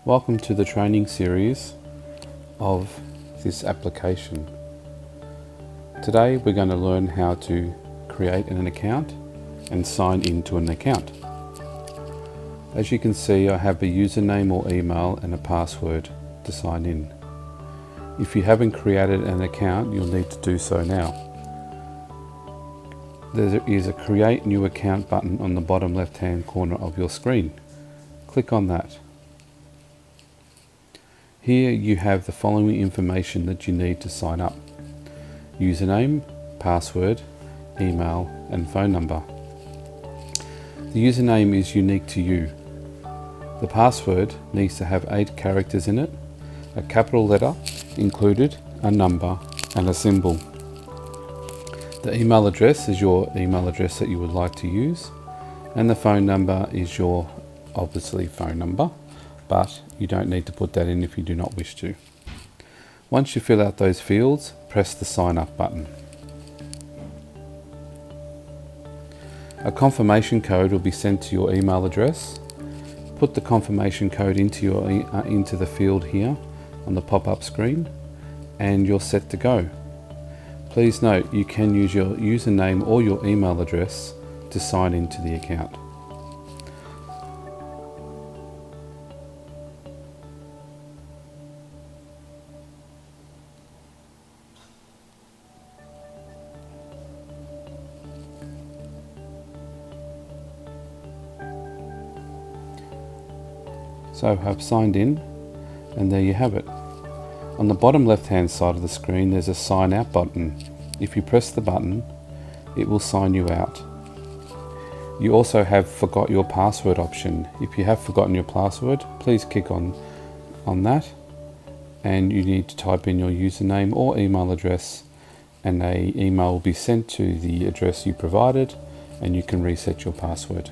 Welcome to the training series of this application. Today we're going to learn how to create an account and sign into an account. As you can see, I have a username or email and a password to sign in. If you haven't created an account, you'll need to do so now. There is a Create New Account button on the bottom left hand corner of your screen. Click on that. Here you have the following information that you need to sign up: username, password, email and phone number. The username is unique to you. The password needs to have 8 characters in it, a capital letter included, a number and a symbol. The email address is your email address that you would like to use, and the phone number is your obviously phone number, but you don't need to put that in if you do not wish to. Once you fill out those fields, press the sign up button. A confirmation code will be sent to your email address. Put the confirmation code into the field here on the pop-up screen and you're set to go. Please note, you can use your username or your email address to sign into the account. So I've signed in, and there you have it. On the bottom left hand side of the screen there's a sign out button. If you press the button, it will sign you out. You also have forgot your password option. If you have forgotten your password, please click on that, and you need to type in your username or email address, and an email will be sent to the address you provided and you can reset your password.